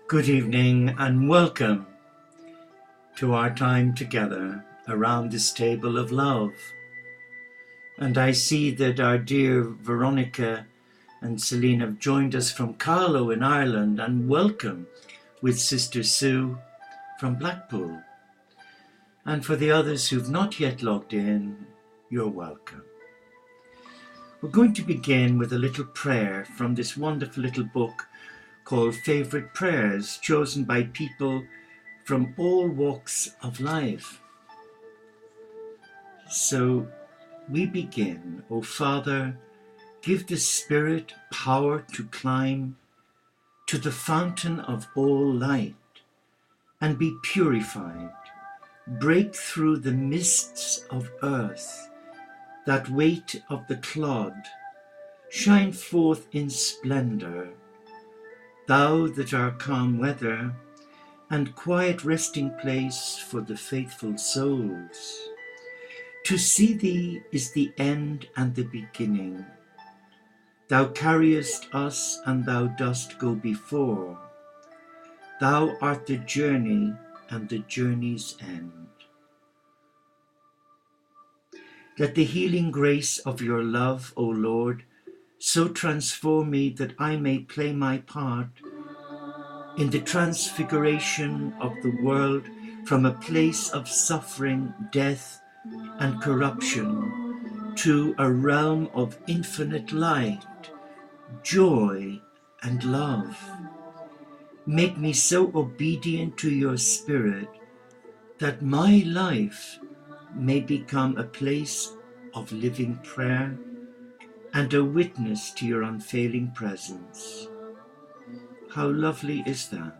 Good evening and welcome to our time together around this table of love. And I see that our dear Veronica and Celine have joined us from Carlow in Ireland, and welcome with Sister Sue from Blackpool. And for the others who've not yet logged in, you're welcome. We're going to begin with a little prayer from this wonderful little book called Favourite Prayers, chosen by people from all walks of life. So we begin. O Father, give the Spirit power to climb to the fountain of all light and be purified. Break through the mists of earth, that weight of the clod. Shine forth in splendour, thou that art calm weather and quiet resting place for the faithful souls. To see thee is the end and the beginning. Thou carriest us and thou dost go before. Thou art the journey and the journey's end. Let the healing grace of your love, O Lord, so transform me that I may play my part in the transfiguration of the world from a place of suffering, death, and corruption to a realm of infinite light, joy, and love. Make me so obedient to your Spirit that my life may become a place of living prayer and a witness to your unfailing presence. How lovely is that?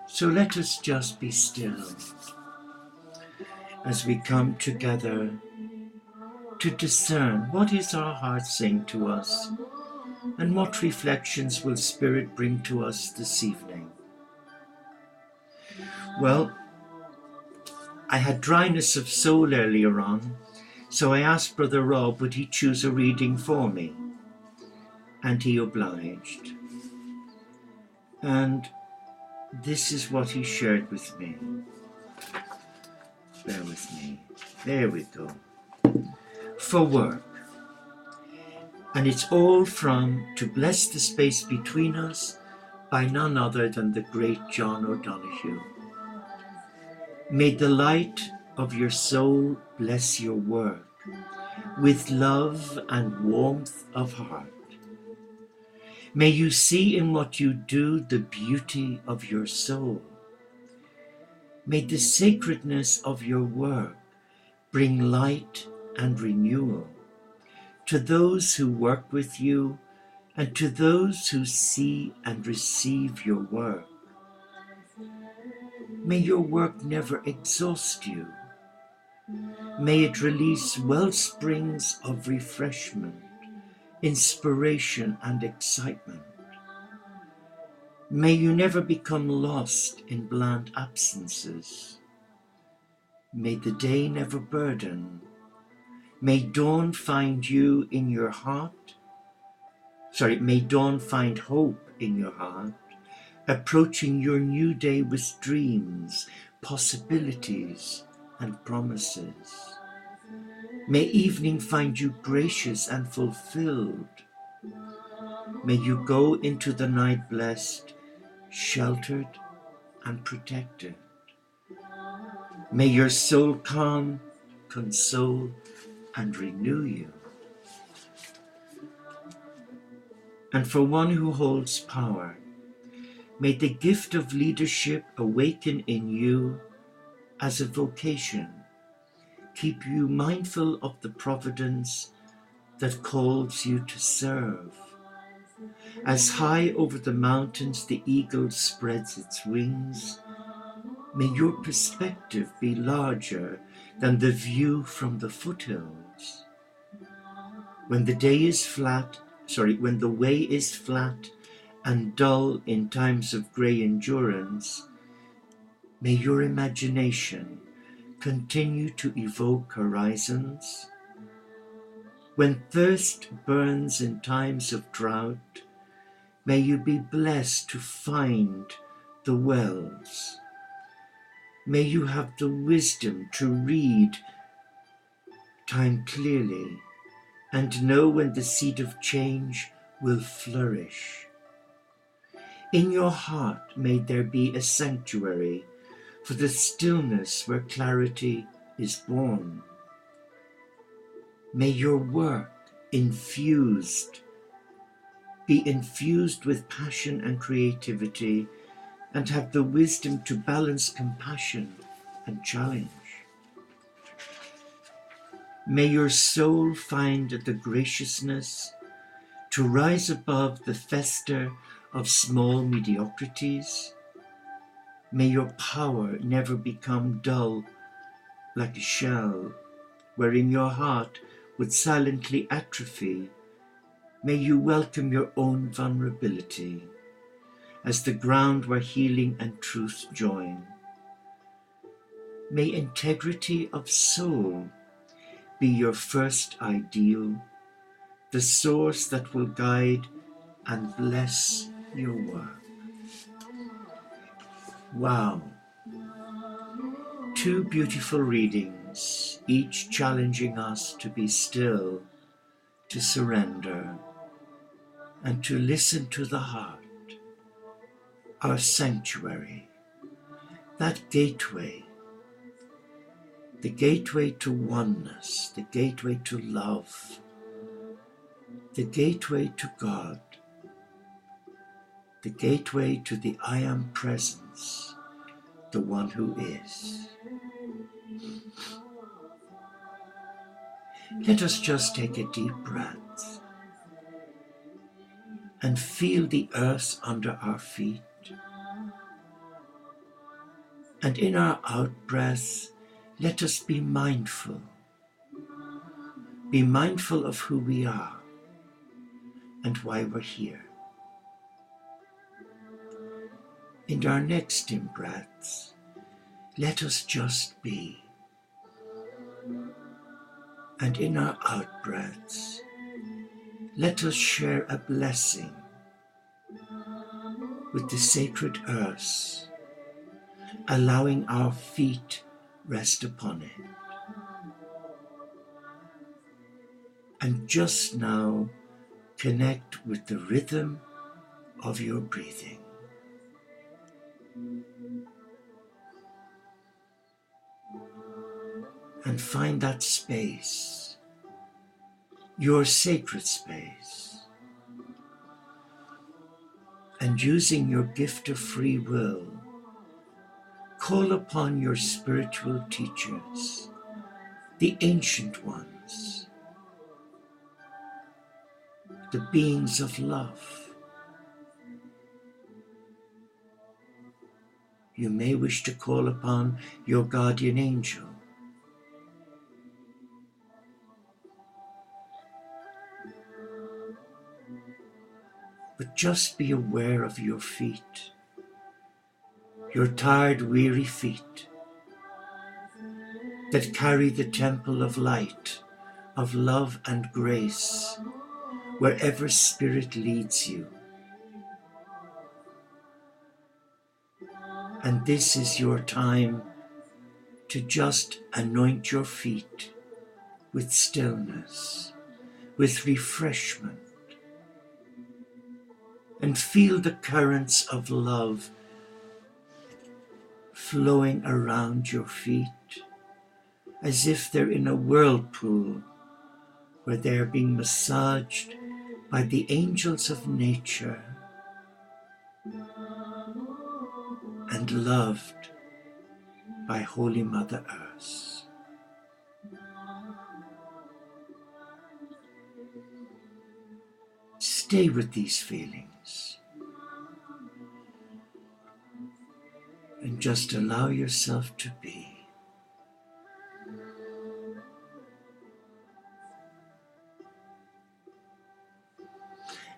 So let us just be still as we come together to discern what is our heart saying to us and what reflections will Spirit bring to us this evening. Well, I had dryness of soul earlier on, so I asked Brother Rob would he choose a reading for me, and he obliged. And this is what he shared with me. Bear with me. There we go. For work. And it's all from To Bless the Space Between Us by none other than the great John O'Donoghue. May the light of your soul bless your work with love and warmth of heart. May you see in what you do the beauty of your soul. May the sacredness of your work bring light and renewal to those who work with you and to those who see and receive your work. May your work never exhaust you. May it release well springs of refreshment, inspiration, and excitement. May you never become lost in bland absences. May the day never burden. May dawn find you in your heart. May dawn find hope in your heart, approaching your new day with dreams, possibilities, and promises. May evening find you gracious and fulfilled. May you go into the night blessed, sheltered, and protected. May your soul calm, console, and renew you. And for one who holds power, may the gift of leadership awaken in you as a vocation, keep you mindful of the providence that calls you to serve. As high over the mountains the eagle spreads its wings, may your perspective be larger than the view from the foothills. When the way is flat and dull in times of grey endurance, may your imagination continue to evoke horizons When thirst burns in times of drought, may you be blessed to find the wells. May you have the wisdom to read time clearly and know when the seed of change will flourish. In your heart may there be a sanctuary for the stillness where clarity is born. May your work be infused with passion and creativity, and have the wisdom to balance compassion and challenge. May your soul find the graciousness to rise above the fester of small mediocrities. May your power never become dull like a shell, wherein your heart would silently atrophy. May you welcome your own vulnerability as the ground where healing and truth join. May integrity of soul be your first ideal, the source that will guide and bless your work. Wow. 2 beautiful readings, each challenging us to be still, to surrender, and to listen to the heart, our sanctuary, that gateway, the gateway to oneness, the gateway to love, the gateway to God, the gateway to the I Am Presence, the one who is. Let us just take a deep breath and feel the earth under our feet. And in our out-breath, let us be mindful. Be mindful of who we are and why we're here. In our next in-breaths, let us just be. And in our out-breaths, let us share a blessing with the sacred earth, allowing our feet rest upon it. And just now, connect with the rhythm of your breathing. And find that space, your sacred space. And using your gift of free will, call upon your spiritual teachers, the ancient ones, the beings of love. You may wish to call upon your guardian angel. But just be aware of your feet, your tired, weary feet that carry the temple of light, of love and grace, wherever spirit leads you. And this is your time to just anoint your feet with stillness, with refreshment, and feel the currents of love flowing around your feet as if they're in a whirlpool where they're being massaged by the angels of nature and loved by Holy Mother Earth. Stay with these feelings and just allow yourself to be.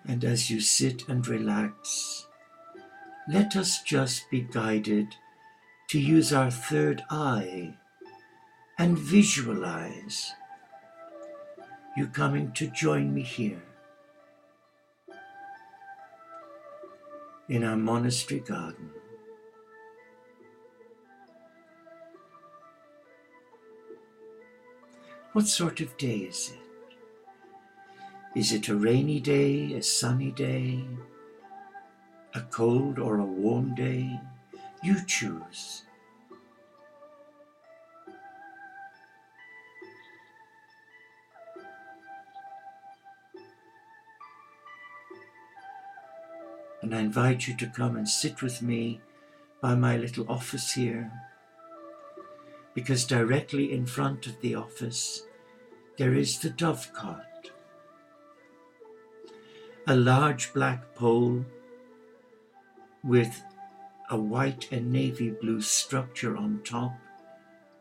And as you sit and relax, let us just be guided to use our third eye and visualize you coming to join me here in our monastery garden. What sort of day is it? Is it a rainy day, a sunny day, a cold or a warm day? You choose. And I invite you to come and sit with me by my little office here, because directly in front of the office there is the dovecot, a large black pole with a white and navy blue structure on top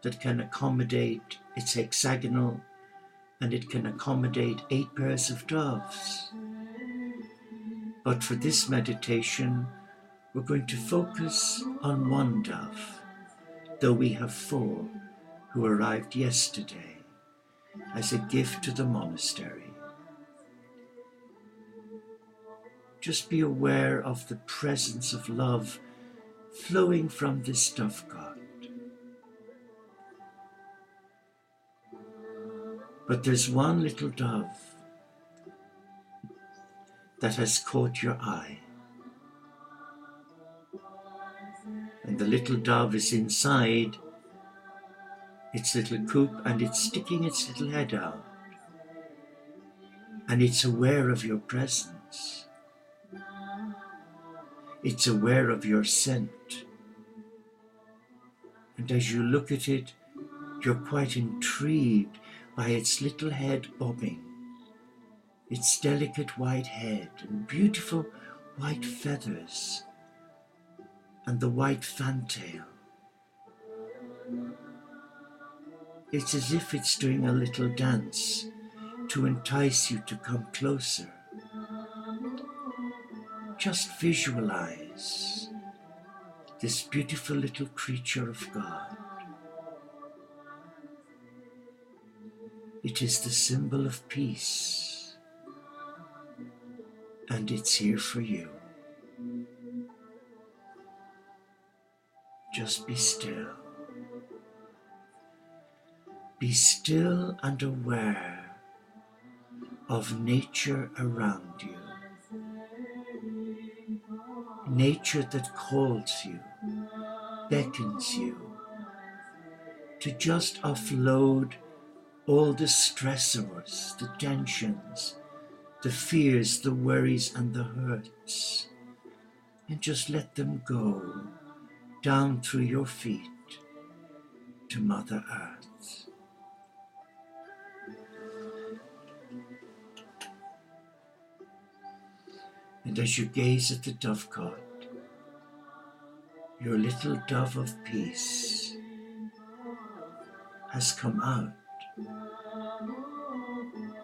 that can accommodate, it's hexagonal, and it can accommodate 8 pairs of doves. But for this meditation, we're going to focus on one dove, though we have 4 who arrived yesterday as a gift to the monastery. Just be aware of the presence of love flowing from this dovecot. But there's one little dove that has caught your eye. And the little dove is inside its little coop and it's sticking its little head out. And it's aware of your presence. It's aware of your scent. And as you look at it, you're quite intrigued by its little head bobbing, its delicate white head and beautiful white feathers and the white fantail. It's as if it's doing a little dance to entice you to come closer. Just visualize this beautiful little creature of God. It is the symbol of peace, and it's here for you. Just be still. Be still and aware of nature around you. Nature that calls you, beckons you to just offload all the stressors, the tensions, the fears, the worries and the hurts, and just let them go down through your feet to Mother Earth. And as you gaze at the dovecot, your little dove of peace has come out,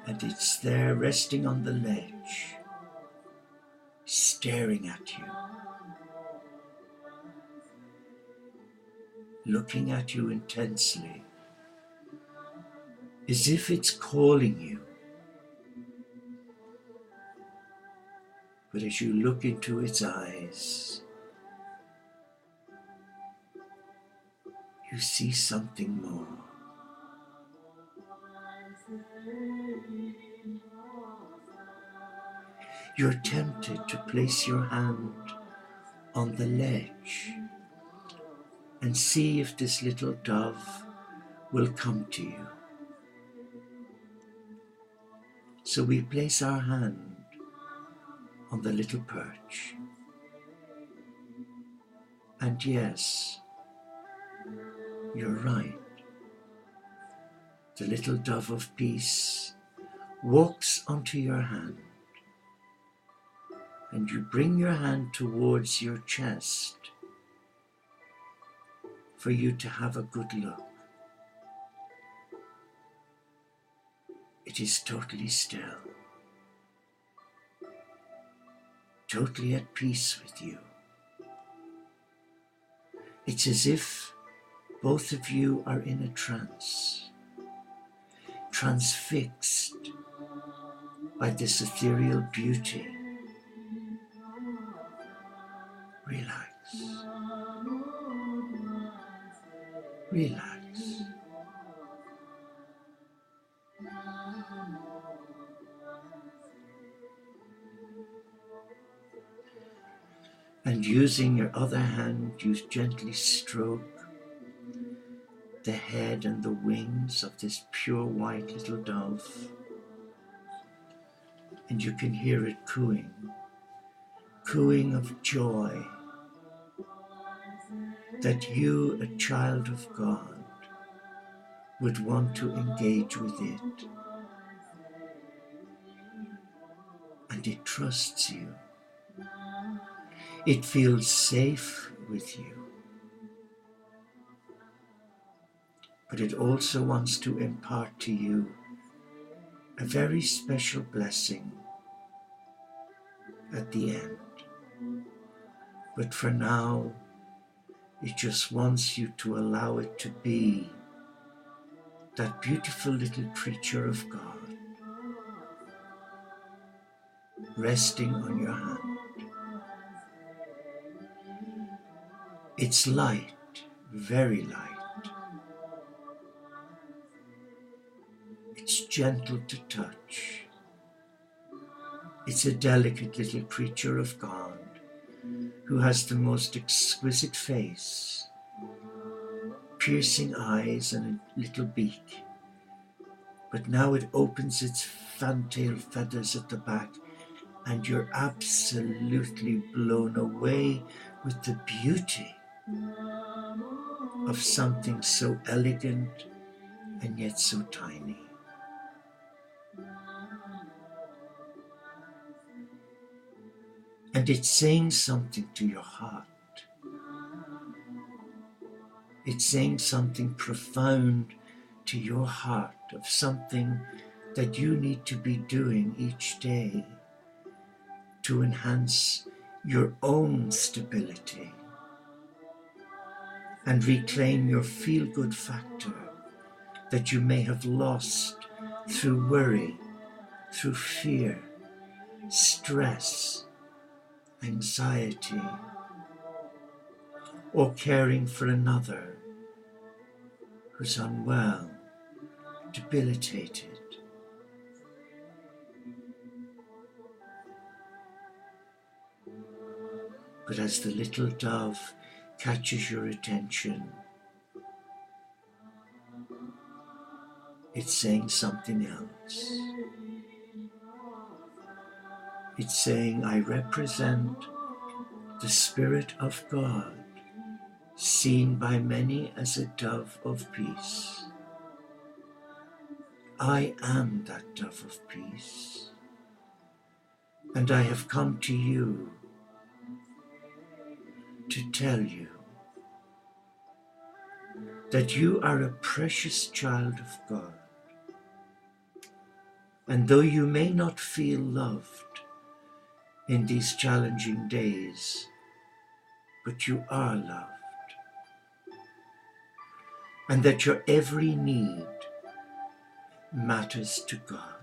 and it's there resting on the ledge, staring at you, looking at you intensely, as if it's calling you. But as you look into its eyes, you see something more. You're tempted to place your hand on the ledge and see if this little dove will come to you. So we place our hand on the little perch. And yes, you're right. The little dove of peace walks onto your hand, and you bring your hand towards your chest for you to have a good look. It is totally still, totally at peace with you. It's as if both of you are in a trance, transfixed by this ethereal beauty. Relax. Relax. And using your other hand, you gently stroke the head and the wings of this pure white little dove. And you can hear it cooing, cooing of joy that you, a child of God, would want to engage with it. And it trusts you. It feels safe with you. But it also wants to impart to you a very special blessing at the end. But for now, it just wants you to allow it to be that beautiful little creature of God, resting on your hand. It's light, very light. It's gentle to touch. It's a delicate little creature of God who has the most exquisite face, piercing eyes and a little beak. But now it opens its fantail feathers at the back, and you're absolutely blown away with the beauty of something so elegant and yet so tiny. And it's saying something to your heart. It's saying something profound to your heart of something that you need to be doing each day to enhance your own stability and reclaim your feel-good factor that you may have lost through worry, through fear, stress, anxiety, or caring for another who's unwell, debilitated. But as the little dove catches your attention, it's saying something else. It's saying, I represent the Spirit of God, seen by many as a dove of peace. I am that dove of peace, and I have come to you to tell you that you are a precious child of God. And though you may not feel loved in these challenging days, but you are loved. And that your every need matters to God.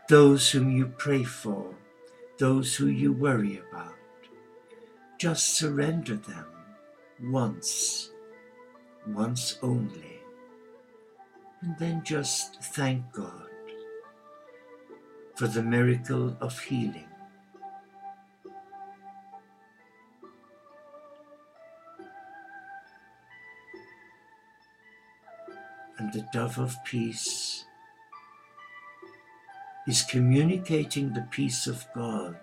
Those whom you pray for, those who you worry about, just surrender them once only, and then just thank God for the miracle of healing. And the dove of peace is communicating the peace of God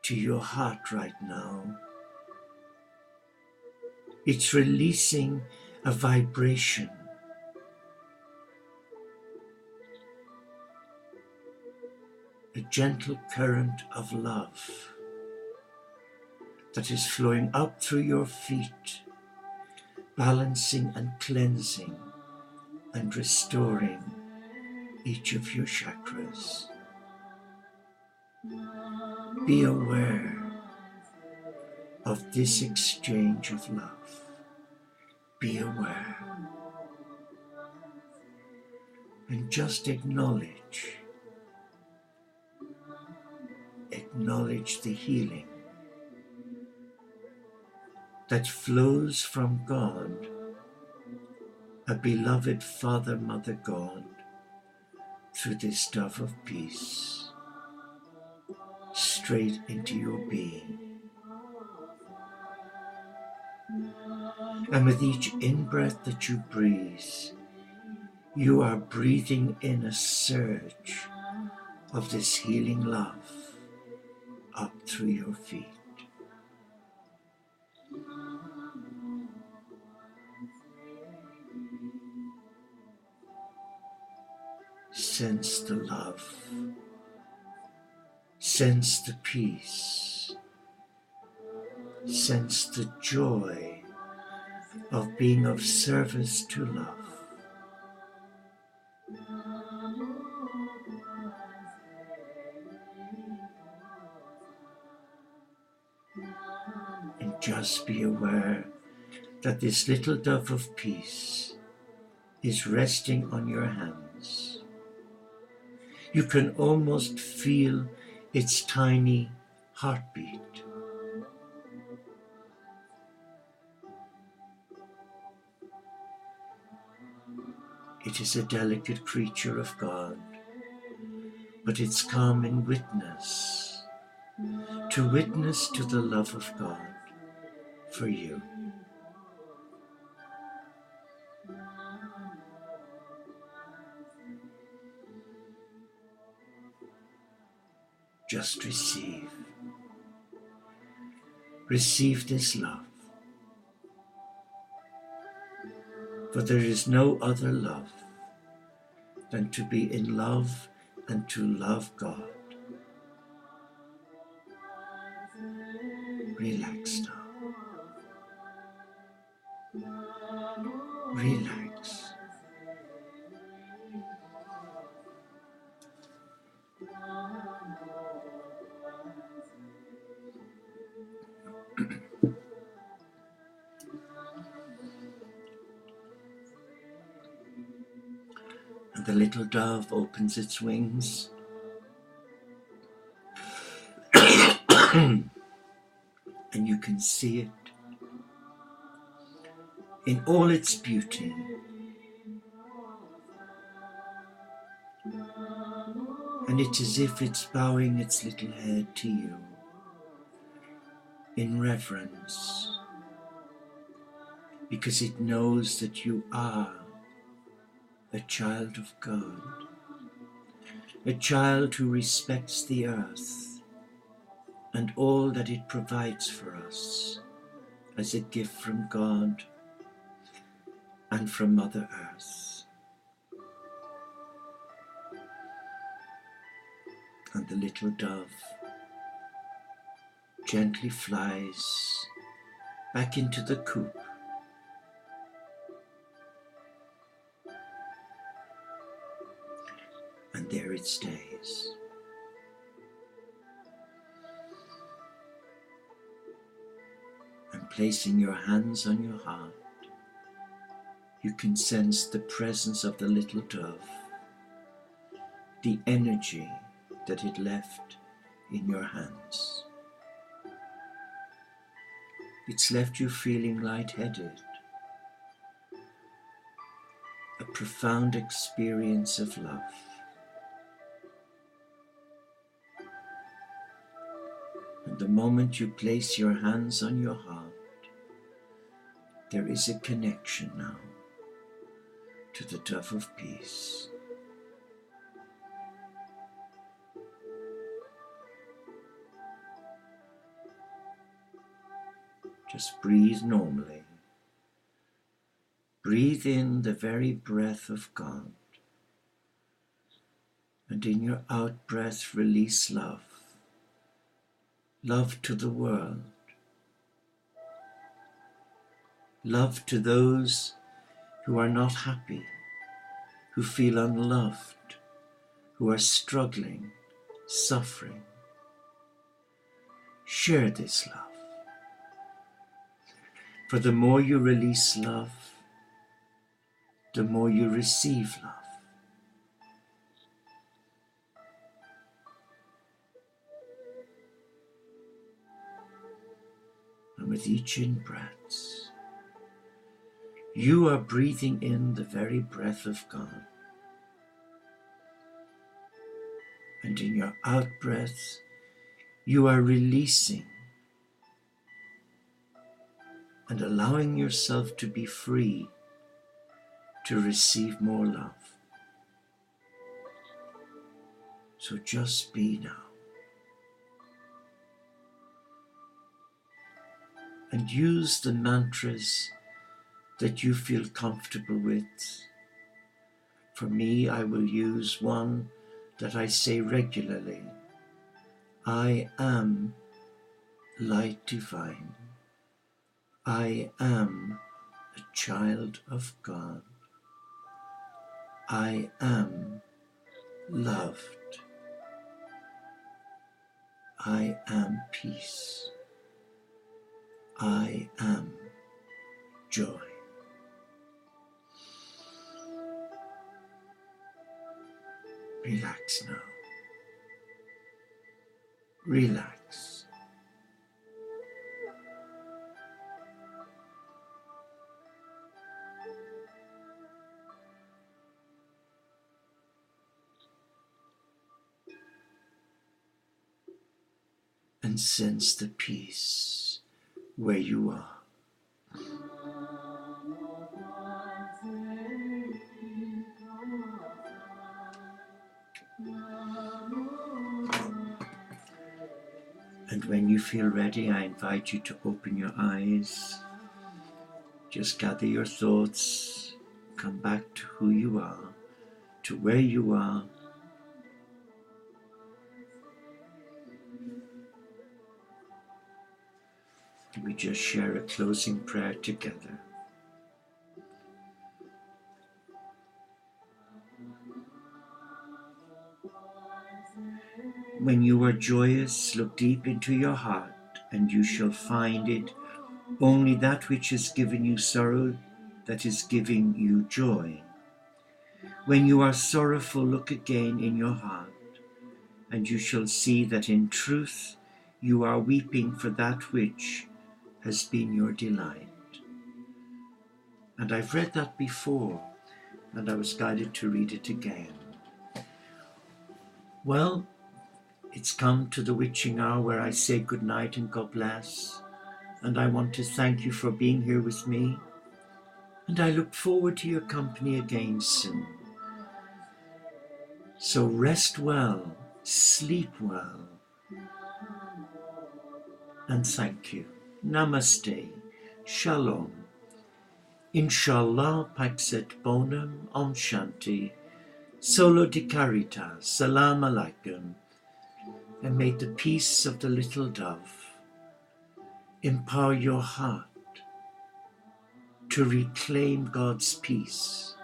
to your heart right now. It's releasing a vibration, a gentle current of love that is flowing up through your feet, balancing and cleansing and restoring each of your chakras. Be aware of this exchange of love. Be aware. and just acknowledge the healing that flows from God, a beloved Father, Mother God, through this dove of peace, straight into your being. And with each in-breath that you breathe, you are breathing in a surge of this healing love up through your feet. Sense the love, sense the peace, sense the joy of being of service to love. And just be aware that this little dove of peace is resting on your hands. You can almost feel its tiny heartbeat. It is a delicate creature of God, but it's come in witness, to witness to the love of God for you. Just receive. Receive this love. For there is no other love than to be in love and to love God. Relax now. Relax. And the little dove opens its wings and you can see it in all its beauty. And it's as if it's bowing its little head to you in reverence, because it knows that you are a child of God, a child who respects the earth and all that it provides for us as a gift from God and from Mother Earth. And the little dove gently flies back into the coop. And there it stays. And placing your hands on your heart, you can sense the presence of the little dove, the energy that it left in your hands. It's left you feeling lightheaded, a profound experience of love. And the moment you place your hands on your heart, there is a connection now to the dove of peace. Just breathe normally. Breathe in the very breath of God. And in your out breath, release love. Love to the world. Love to those who are not happy, who feel unloved, who are struggling, suffering. Share this love. For the more you release love, the more you receive love. with each in-breath, you are breathing in the very breath of God. And in your out-breath, you are releasing and allowing yourself to be free to receive more love. So just be now. And use the mantras that you feel comfortable with. For me, I will use one that I say regularly. I am light divine. I am a child of God. I am loved. I am peace. I am joy. Relax now. Relax. And sense the peace where you are. And when you feel ready, I invite you to open your eyes. Just gather your thoughts, come back to who you are, to where you are. We just share a closing prayer together. When you are joyous, look deep into your heart, and you shall find it only that which has given you sorrow that is giving you joy. When you are sorrowful, look again in your heart, and you shall see that in truth you are weeping for that which has been your delight. And I've read that before, and I was guided to read it again. Well, it's come to the witching hour where I say good night and God bless. And I want to thank you for being here with me. And I look forward to your company again soon. So rest well, sleep well, and thank you. Namaste. Shalom. Inshallah paxet bonum OmShanti. Solo di caritas. Salam alaikum. And may the peace of the little dove empower your heart to reclaim God's peace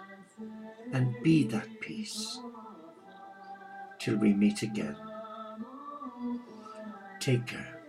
and be that peace till we meet again. Take care.